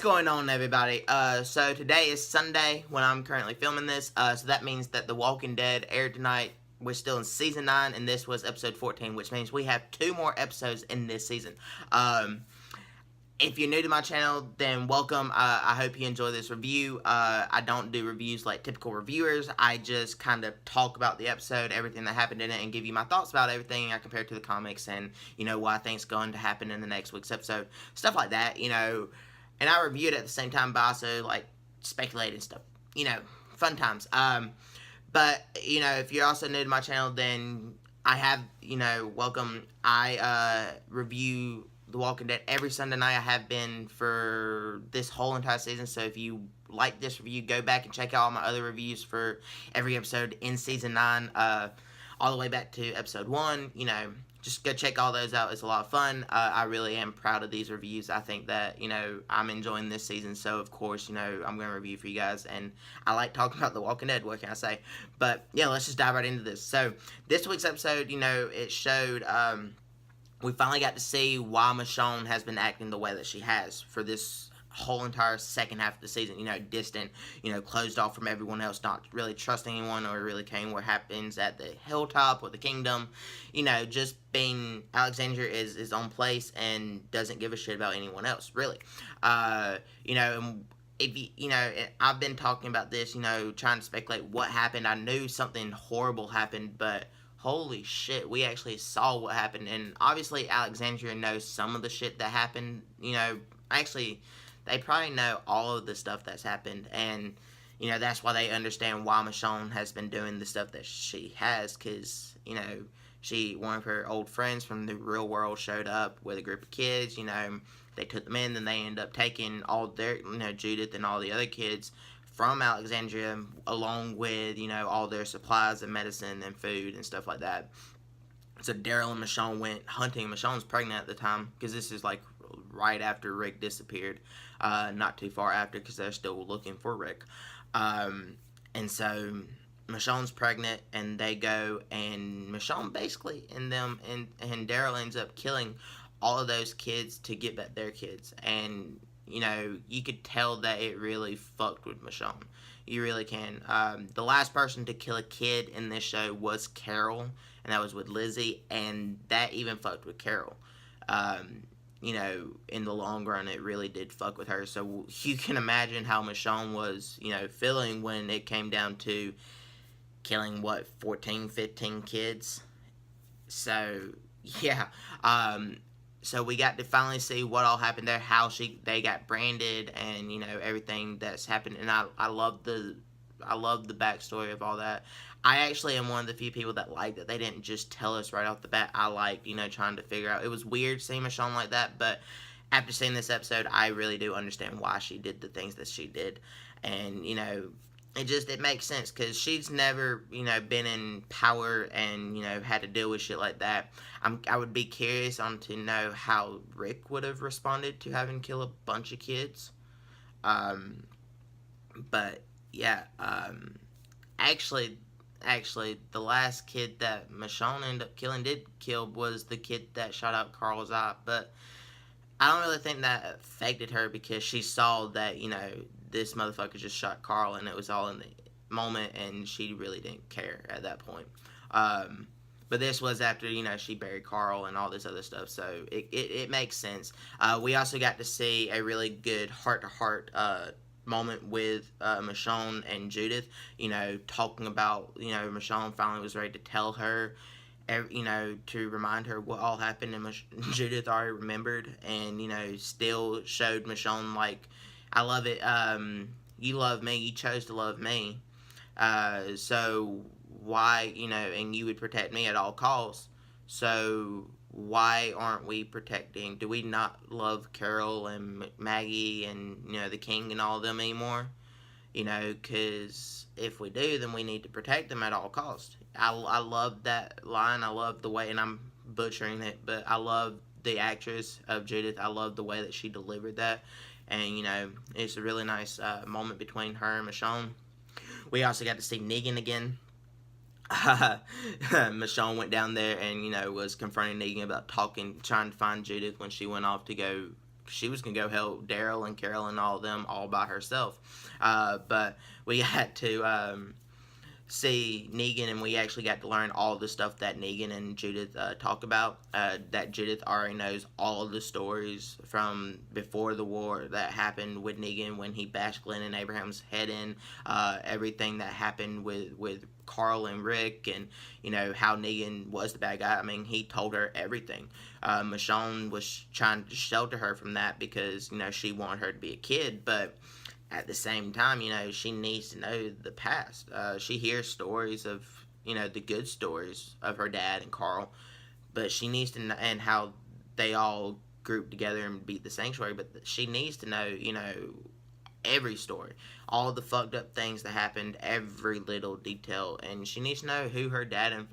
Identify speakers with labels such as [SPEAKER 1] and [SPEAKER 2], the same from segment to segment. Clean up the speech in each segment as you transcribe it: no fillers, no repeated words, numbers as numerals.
[SPEAKER 1] going on, everybody? So today is Sunday when I'm currently filming this. So that means that The Walking Dead aired tonight. We're still in season 9, and this was episode 14, which means we have 2 more episodes in this season. If you're new to my channel, then welcome. I hope you enjoy this review. I don't do reviews like typical reviewers. I just kind of talk about the episode, everything that happened in it, and give you my thoughts about everything I compare it to the comics and, what I think's going to happen in the next week's episode. Stuff like that, And I review it at the same time, but also, speculate and stuff. Fun times. But, if you're also new to my channel, then I have, welcome. I review The Walking Dead every Sunday night. I have been for this whole entire season. So if you like this review, go back and check out all my other reviews for every episode in season 9, all the way back to episode 1. Just go check all those out. It's a lot of fun. I really am proud of these reviews. I think that, I'm enjoying this season. So, of course, I'm going to review for you guys. And I like talking about The Walking Dead. What can I say? But, yeah, let's just dive right into this. So, this week's episode, it showed... we finally got to see why Michonne has been acting the way that she has for this whole entire second half of the season. Distant, closed off from everyone else, not really trusting anyone or really caring what happens at the hilltop or the kingdom. Just being Alexandria is on place and doesn't give a shit about anyone else, really. And if I've been talking about this, trying to speculate what happened. I knew something horrible happened, but holy shit, we actually saw what happened. And obviously Alexandria knows some of the shit that happened. Actually, they probably know all of the stuff that's happened. And, that's why they understand why Michonne has been doing the stuff that she has. Because, one of her old friends from the real world showed up with a group of kids. They took them in, then they ended up taking all their, Judith and all the other kids from Alexandria, along with, all their supplies and medicine and food and stuff like that. So Daryl and Michonne went hunting. Michonne's pregnant at the time, because this is, right after Rick disappeared. Not too far after, because they're still looking for Rick. And so Michonne's pregnant, and they go, and Michonne basically, and Daryl ends up killing all of those kids to get back their kids. And you could tell that it really fucked with Michonne. You really can. The last person to kill a kid in this show was Carol, and that was with Lizzie, and that even fucked with Carol. In the long run, it really did fuck with her. So you can imagine how Michonne was, feeling when it came down to killing, 14, 15 kids? So, yeah. So we got to finally see what all happened there, how they got branded, and everything that's happened. And I love the backstory of all that. I actually am one of the few people that like that they didn't just tell us right off the bat. I liked trying to figure out. It was weird seeing Michonne like that, but after seeing this episode, I really do understand why she did the things that she did, and it makes sense, because she's never, been in power and, had to deal with shit like that. I would be curious to know how Rick would have responded to having killed a bunch of kids. But, yeah, actually, the last kid that Michonne ended up killing was the kid that shot out Carl's eye. But I don't really think that affected her, because she saw that, this motherfucker just shot Carl, and it was all in the moment, and she really didn't care at that point. But this was after, she buried Carl and all this other stuff, so it makes sense. We also got to see a really good heart-to-heart moment with Michonne and Judith, talking about, Michonne finally was ready to tell her, to remind her what all happened, and Judith already remembered, and, still showed Michonne, I love it, you love me, you chose to love me, so why, and you would protect me at all costs, so why aren't we protecting, do we not love Carol and Maggie and, the King and all of them anymore? Because if we do, then we need to protect them at all costs. I love that line, I love the way, and I'm butchering it, but I love the actress of Judith, I love the way that she delivered that, and, it's a really nice moment between her and Michonne. We also got to see Negan again. Michonne went down there and, was confronting Negan about trying to find Judith when she went off to go she was gonna go help Daryl and Carol and all of them all by herself. But we had to see Negan, and we actually got to learn all the stuff that Negan and Judith talk about. That Judith already knows all of the stories from before the war that happened with Negan when he bashed Glenn and Abraham's head in. Everything that happened with Carl and Rick, and how Negan was the bad guy. I mean, he told her everything. Michonne was trying to shelter her from that because she wanted her to be a kid, but at the same time, she needs to know the past. She hears stories of, the good stories of her dad and Carl, but she needs to know, and how they all grouped together and beat the Sanctuary, but she needs to know, every story, all the fucked up things that happened, every little detail, and she needs to know who her dad and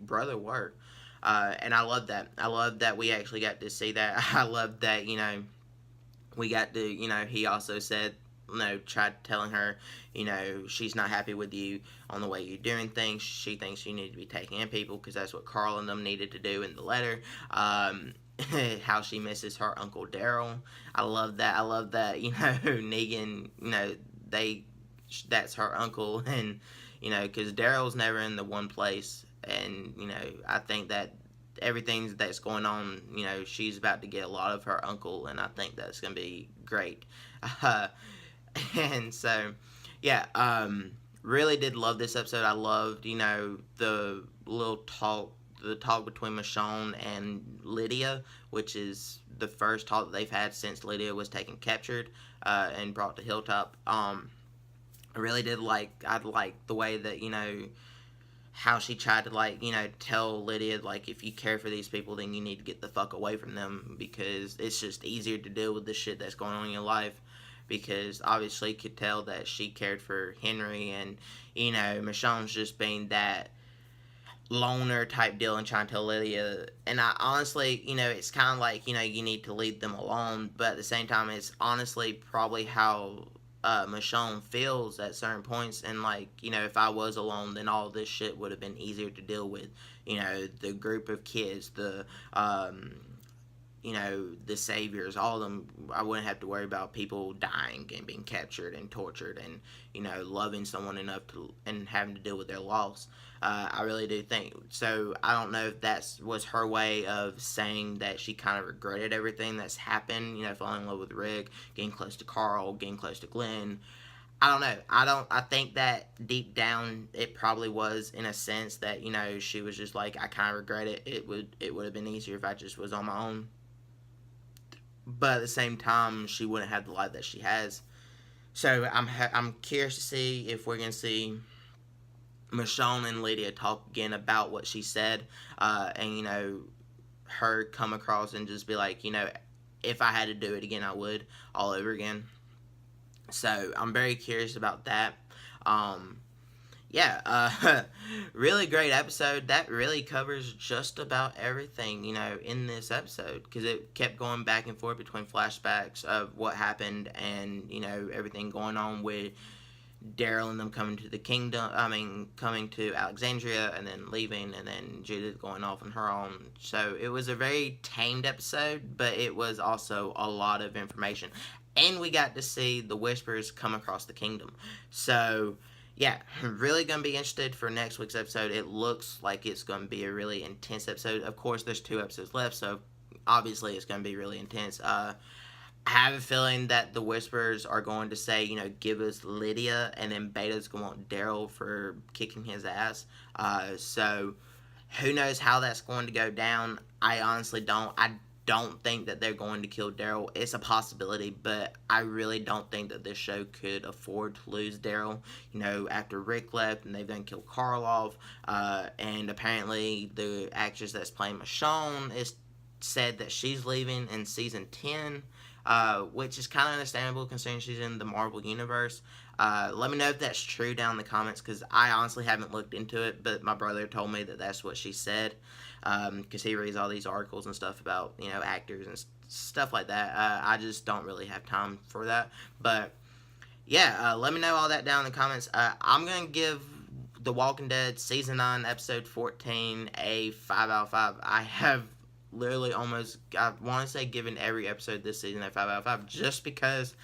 [SPEAKER 1] brother were. And I love that. I love that we actually got to see that. I love that, we got to, he also said, tried telling her, she's not happy with you on the way you're doing things. She thinks you need to be taking in people because that's what Carl and them needed to do in the letter. How she misses her Uncle Daryl. I love that. I love that, Negan, that's her uncle, and, because Daryl's never in the one place, and, I think that everything that's going on, she's about to get a lot of her uncle, and I think that's going to be great. And so, yeah, really did love this episode. I loved, the little talk between Michonne and Lydia, which is the first talk that they've had since Lydia was captured, and brought to Hilltop. I really did I liked the way that, how she tried to, tell Lydia, if you care for these people, then you need to get the fuck away from them, because it's just easier to deal with the shit that's going on in your life. Because obviously could tell that she cared for Henry, and Michonne's just being that loner type deal and trying to tell Lydia. And I honestly, it's kind of like, you need to leave them alone, but at the same time, it's honestly probably how Michonne feels at certain points. And if I was alone, then all this shit would have been easier to deal with. The group of kids, the the saviors, all of them, I wouldn't have to worry about people dying and being captured and tortured and, loving someone enough to, and having to deal with their loss. I really do think, so I don't know if that was her way of saying that she kind of regretted everything that's happened, falling in love with Rick, getting close to Carl, getting close to Glenn. I don't know. I think that deep down it probably was, in a sense, that, she was just like, I kind of regret it. It would have been easier if I just was on my own. But at the same time, she wouldn't have the life that she has. So I'm curious to see if we're going to see Michonne and Lydia talk again about what she said. And, her come across and just be like, if I had to do it again, I would, all over again. So I'm very curious about that. Really great episode. That really covers just about everything, in this episode, because it kept going back and forth between flashbacks of what happened and, everything going on with Daryl and them coming to the kingdom, coming to Alexandria and then leaving, and then Judith going off on her own. So it was a very tamed episode, but it was also a lot of information. And we got to see the Whispers come across the kingdom. So, yeah, really going to be interested for next week's episode. It looks like it's going to be a really intense episode. Of course, there's 2 episodes left, so obviously it's going to be really intense. I have a feeling that the Whispers are going to say, give us Lydia, and then Beta's going to want Daryl for kicking his ass. So, who knows how that's going to go down. I honestly don't. I don't think that they're going to kill Daryl. It's a possibility, but I really don't think that this show could afford to lose Daryl. After Rick left and they've done killed Carl off, and apparently the actress that's playing Michonne is said that she's leaving in season 10, which is kind of understandable considering she's in the Marvel Universe. Let me know if that's true down in the comments, because I honestly haven't looked into it, but my brother told me that that's what she said, because he reads all these articles and stuff about, actors and stuff like that. I just don't really have time for that, but yeah, let me know all that down in the comments. I'm going to give The Walking Dead Season 9, Episode 14 a 5 out of 5. I have literally almost, I want to say, given every episode this season a 5 out of 5, just because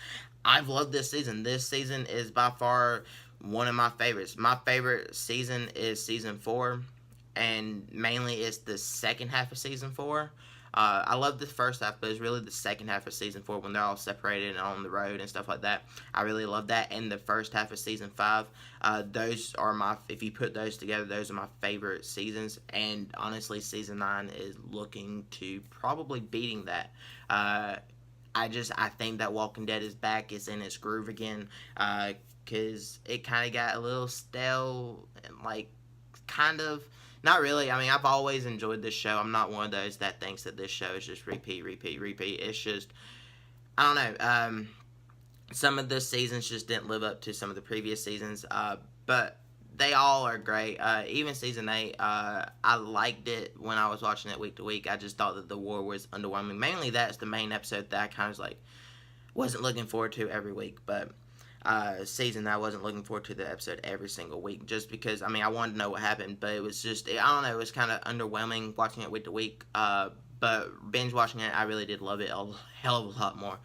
[SPEAKER 1] I've loved this season. This season is by far one of my favorites. My favorite season is season 4, and mainly it's the second half of season 4. I love the first half, but it's really the second half of season 4 when they're all separated and on the road and stuff like that. I really love that. And the first half of season 5, those are if you put those together, those are my favorite seasons. And honestly, season 9 is looking to probably beating that. I think that Walking Dead is back. It's in its groove again. Because it kind of got a little stale and kind of. Not really. I mean, I've always enjoyed this show. I'm not one of those that thinks that this show is just repeat. It's just, I don't know. Some of the seasons just didn't live up to some of the previous seasons. But they all are great. Even season 8, I liked it when I was watching it week to week. I just thought that the war was underwhelming. Mainly that's the main episode that I kind of wasn't looking forward to every week. But season I wasn't looking forward to the episode every single week, just because I wanted to know what happened, but it was just, I don't know, it was kind of underwhelming watching it week to week. But binge watching it, I really did love it a hell of a lot more.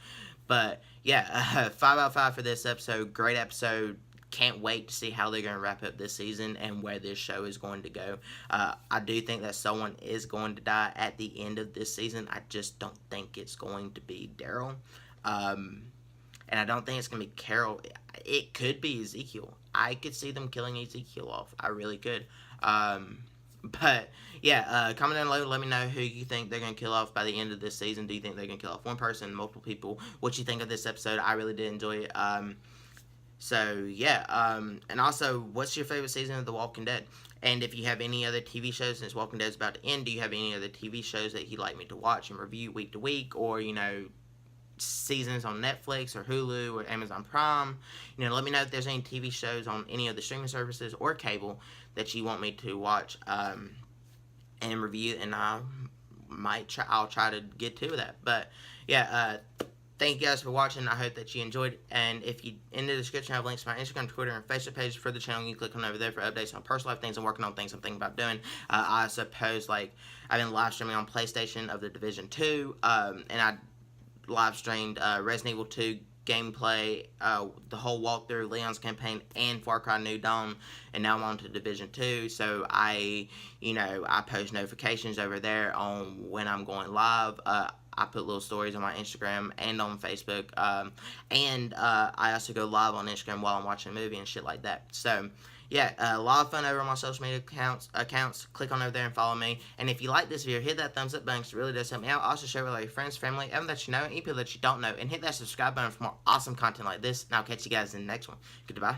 [SPEAKER 1] But yeah, 5 out of 5 for this episode. Great episode. Can't wait to see how they're going to wrap up this season and where this show is going to go. I do think that someone is going to die at the end of this season. I just don't think it's going to be Daryl. And I don't think it's going to be Carol. It could be Ezekiel. I could see them killing Ezekiel off. I really could. But, yeah, comment down below. Let me know who you think they're going to kill off by the end of this season. Do you think they're going to kill off one person, multiple people? What you think of this episode? I really did enjoy it. So, yeah. And also, what's your favorite season of The Walking Dead? And if you have any other TV shows, since Walking Dead is about to end, do you have any other TV shows that you'd like me to watch and review week to week? Or, seasons on Netflix or Hulu or Amazon Prime. Let me know if there's any TV shows on any of the streaming services or cable that you want me to watch and review, and I'll try to get to that. But yeah, thank you guys for watching. I hope that you enjoyed it. And if you, in the description, I have links to my Instagram, Twitter, and Facebook pages for the channel. You can click on over there for updates on personal life things I'm working on, things I'm thinking about doing. I suppose I've been live streaming on PlayStation of The Division 2, and I live streamed Resident Evil 2 gameplay, the whole walkthrough, Leon's campaign, and Far Cry New Dawn, and now I'm on to Division 2, so I post notifications over there on when I'm going live. I put little stories on my Instagram and on Facebook, and I also go live on Instagram while I'm watching a movie and shit like that. So yeah, a lot of fun over on my social media accounts. Click on over there and follow me. And if you like this video, hit that thumbs up button because it really does help me out. Also share it with all your friends, family, everyone that you know, and people that you don't know. And hit that subscribe button for more awesome content like this. And I'll catch you guys in the next one. Goodbye.